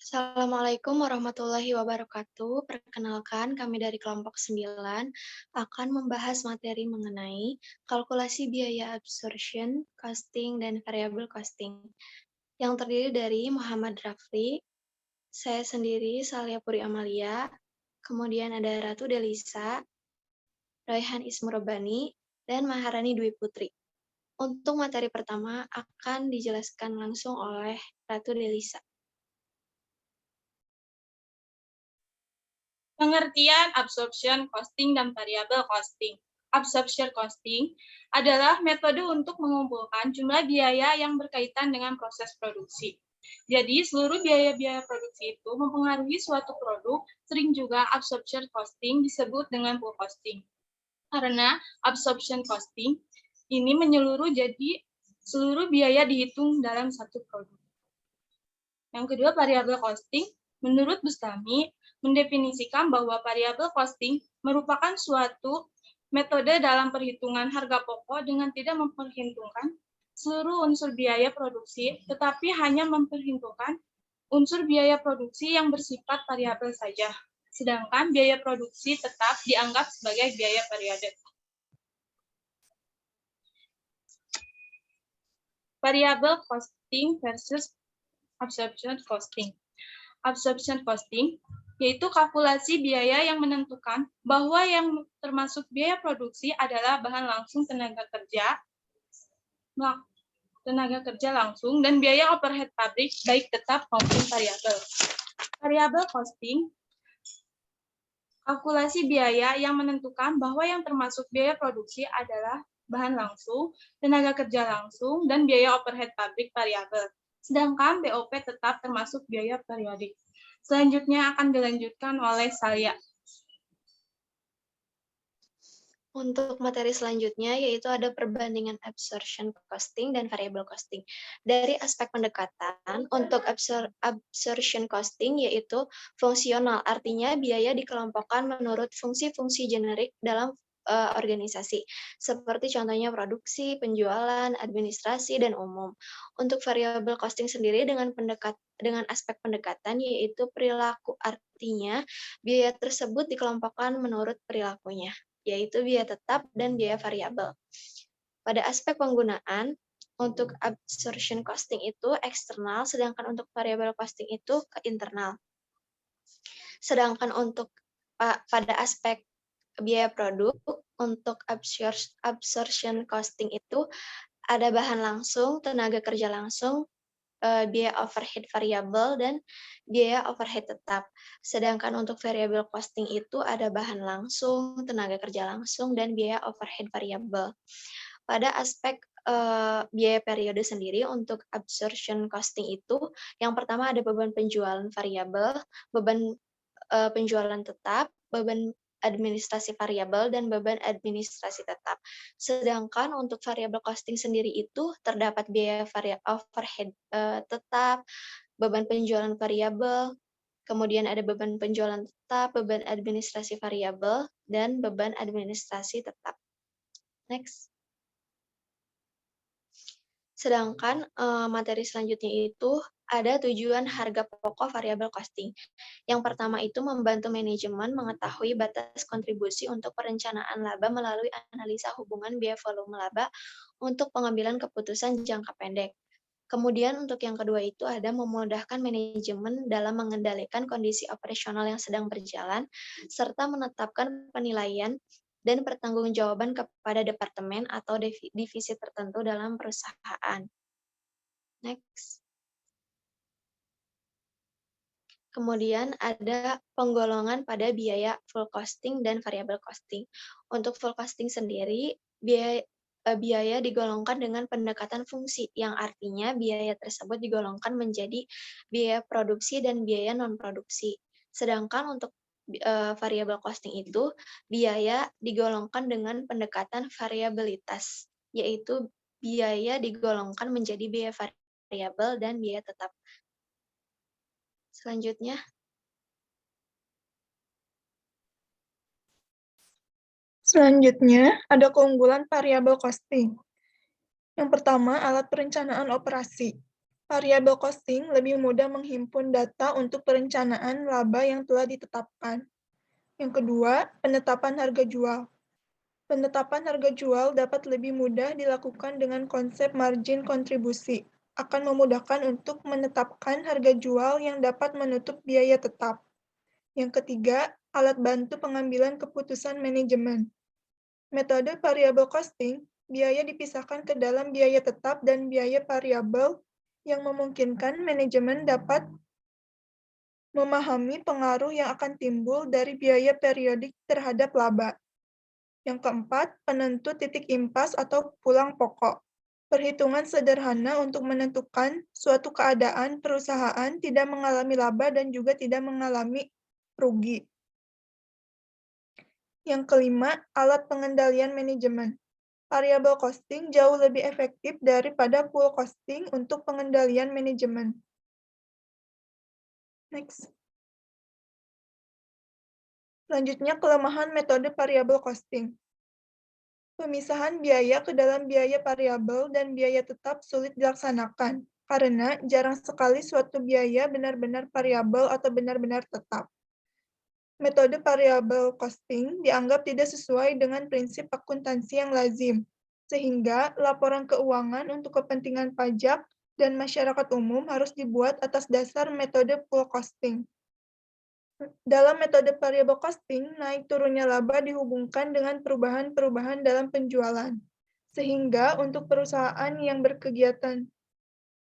Assalamualaikum warahmatullahi wabarakatuh. Perkenalkan, kami dari kelompok 9 akan membahas materi mengenai kalkulasi biaya absorption, costing, dan variable costing, yang terdiri dari Muhammad Rafli, saya sendiri Salia Puri Amalia, kemudian ada Ratu Delisa, Raihan Ismurabani, dan Maharani Dwi Putri. Untuk materi pertama akan dijelaskan langsung oleh Ratu Delisa. Pengertian absorption costing dan variable costing. Absorption costing adalah metode untuk mengumpulkan jumlah biaya yang berkaitan dengan proses produksi. Jadi, seluruh biaya-biaya produksi itu mempengaruhi suatu produk, sering juga absorption costing disebut dengan full costing. Karena absorption costing ini menyeluruh, jadi seluruh biaya dihitung dalam satu produk. Yang kedua, variable costing. Menurut Bustami, mendefinisikan bahwa variable costing merupakan suatu metode dalam perhitungan harga pokok dengan tidak memperhitungkan seluruh unsur biaya produksi, tetapi hanya memperhitungkan unsur biaya produksi yang bersifat variabel saja, sedangkan biaya produksi tetap dianggap sebagai biaya periode. Variable costing versus absorption costing. Absorption costing yaitu kalkulasi biaya yang menentukan bahwa yang termasuk biaya produksi adalah bahan langsung tenaga kerja langsung dan biaya overhead pabrik baik tetap maupun variabel. Variable costing kalkulasi biaya yang menentukan bahwa yang termasuk biaya produksi adalah bahan langsung, tenaga kerja langsung, dan biaya overhead pabrik variabel. Sedangkan BOP tetap termasuk biaya periodik. Selanjutnya akan dilanjutkan oleh Salia. Untuk materi selanjutnya yaitu ada perbandingan absorption costing dan variable costing. Dari aspek pendekatan, untuk absorption costing yaitu fungsional, artinya biaya dikelompokkan menurut fungsi-fungsi generik dalam organisasi, seperti contohnya produksi, penjualan, administrasi, dan umum. Untuk variable costing sendiri dengan aspek pendekatan yaitu perilaku, artinya biaya tersebut dikelompokkan menurut perilakunya, yaitu biaya tetap dan biaya variabel. Pada aspek penggunaan, untuk absorption costing itu eksternal, sedangkan untuk variable costing itu ke internal. Sedangkan untuk pada aspek biaya produk, untuk absorption costing itu ada bahan langsung, tenaga kerja langsung, biaya overhead variabel, dan biaya overhead tetap. Sedangkan untuk variable costing itu ada bahan langsung, tenaga kerja langsung, dan biaya overhead variabel. Pada aspek biaya periode sendiri untuk absorption costing itu, yang pertama ada beban penjualan variabel, beban penjualan tetap, beban administrasi variabel, dan beban administrasi tetap. Sedangkan untuk variabel costing sendiri itu terdapat biaya overhead tetap, beban penjualan variabel, kemudian ada beban penjualan tetap, beban administrasi variabel, dan beban administrasi tetap. Next. Sedangkan materi selanjutnya itu ada tujuan harga pokok variabel costing. Yang pertama itu membantu manajemen mengetahui batas kontribusi untuk perencanaan laba melalui analisa hubungan biaya volume laba untuk pengambilan keputusan jangka pendek. Kemudian untuk yang kedua itu ada memudahkan manajemen dalam mengendalikan kondisi operasional yang sedang berjalan, serta menetapkan penilaian dan pertanggungjawaban kepada departemen atau divisi tertentu dalam perusahaan. Next. Kemudian ada penggolongan pada biaya full costing dan variable costing. Untuk full costing sendiri, biaya digolongkan dengan pendekatan fungsi, yang artinya biaya tersebut digolongkan menjadi biaya produksi dan biaya non-produksi. Sedangkan untuk variable costing itu, biaya digolongkan dengan pendekatan variabilitas, yaitu biaya digolongkan menjadi biaya variabel dan biaya tetap. Selanjutnya, ada keunggulan variabel costing. Yang pertama, alat perencanaan operasi. Variabel costing lebih mudah menghimpun data untuk perencanaan laba yang telah ditetapkan. Yang kedua, penetapan harga jual. Penetapan harga jual dapat lebih mudah dilakukan dengan konsep margin kontribusi. Akan memudahkan untuk menetapkan harga jual yang dapat menutup biaya tetap. Yang ketiga, alat bantu pengambilan keputusan manajemen. Metode variable costing, biaya dipisahkan ke dalam biaya tetap dan biaya variabel yang memungkinkan manajemen dapat memahami pengaruh yang akan timbul dari biaya periodik terhadap laba. Yang keempat, penentu titik impas atau pulang pokok. Perhitungan sederhana untuk menentukan suatu keadaan perusahaan tidak mengalami laba dan juga tidak mengalami rugi. Yang kelima, alat pengendalian manajemen. Variable costing jauh lebih efektif daripada full costing untuk pengendalian manajemen. Next. Selanjutnya, kelemahan metode variable costing. Pemisahan biaya ke dalam biaya variabel dan biaya tetap sulit dilaksanakan, karena jarang sekali suatu biaya benar-benar variabel atau benar-benar tetap. Metode variable costing dianggap tidak sesuai dengan prinsip akuntansi yang lazim, sehingga laporan keuangan untuk kepentingan pajak dan masyarakat umum harus dibuat atas dasar metode full costing. Dalam metode variable costing, naik turunnya laba dihubungkan dengan perubahan-perubahan dalam penjualan. Sehingga untuk perusahaan yang berkegiatan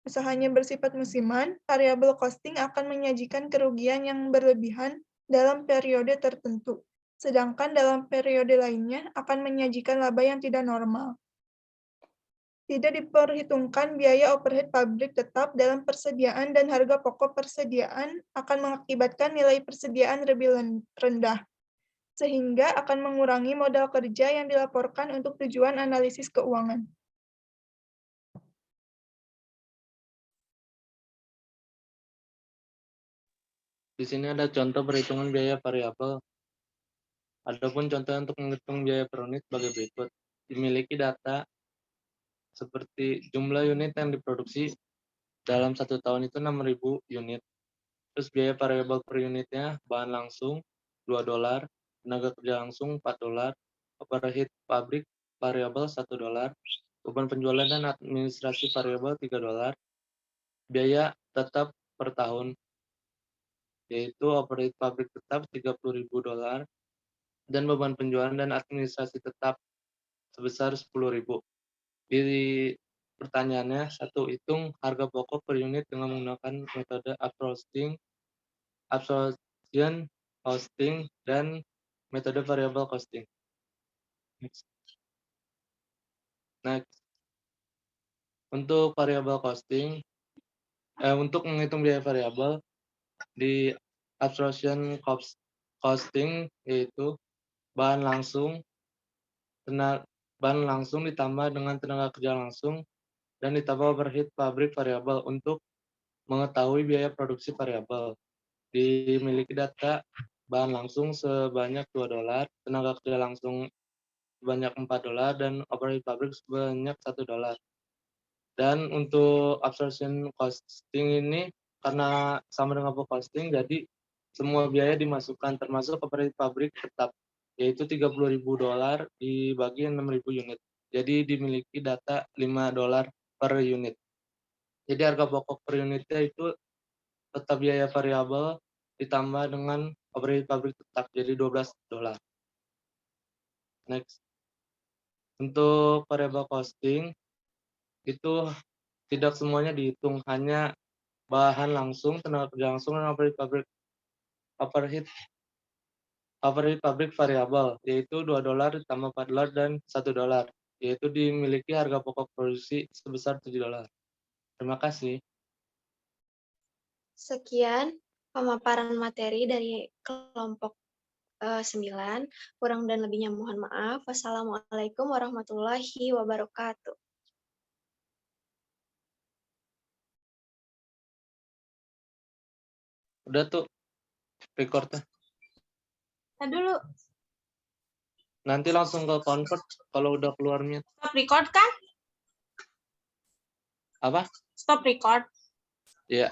usahanya bersifat musiman, variable costing akan menyajikan kerugian yang berlebihan dalam periode tertentu, sedangkan dalam periode lainnya akan menyajikan laba yang tidak normal. Tidak diperhitungkan biaya overhead pabrik tetap dalam persediaan dan harga pokok persediaan akan mengakibatkan nilai persediaan lebih rendah, sehingga akan mengurangi modal kerja yang dilaporkan untuk tujuan analisis keuangan. Di sini ada contoh perhitungan biaya variabel. Adapun contoh untuk menghitung biaya per unit sebagai berikut. Dimiliki data seperti jumlah unit yang diproduksi dalam 1 tahun itu 6.000 unit. Terus biaya variabel per unitnya bahan langsung $2, tenaga kerja langsung $4, overhead pabrik variabel $1, beban penjualan dan administrasi variabel $3, biaya tetap per tahun yaitu overhead pabrik tetap $30.000 dan beban penjualan dan administrasi tetap sebesar $10.000. Di pertanyaannya, 1. Hitung harga pokok per unit dengan menggunakan metode absorption costing dan metode variable costing. Next. Untuk variable costing, untuk menghitung biaya variabel di absorption costing yaitu bahan langsung ditambah dengan tenaga kerja langsung dan ditambah overhead pabrik variabel untuk mengetahui biaya produksi variabel. Dimiliki data bahan langsung sebanyak $2, tenaga kerja langsung sebanyak $4 dan overhead pabrik sebanyak $1. Dan untuk absorption costing ini karena sama dengan full costing, jadi semua biaya dimasukkan termasuk overhead pabrik tetap, yaitu $30.000 dibagi 6.000 unit. Jadi dimiliki data $5 per unit. Jadi harga pokok per unitnya itu tetap biaya variabel ditambah dengan overhead pabrik tetap, jadi $12. Next. Untuk variable costing, itu tidak semuanya dihitung, hanya bahan langsung, tenaga kerja langsung, dan overhead pabrik variabel, yaitu $2 ditambah $4 dan $1, yaitu dimiliki harga pokok produksi sebesar $7. Terima kasih. Sekian pemaparan materi dari kelompok 9. Kurang dan lebihnya mohon maaf. Wassalamualaikum warahmatullahi wabarakatuh. Udah tuh recordnya. Dulu. Nanti langsung ke convert kalau udah keluar mute. Stop record kan? Apa? Stop record. Ya.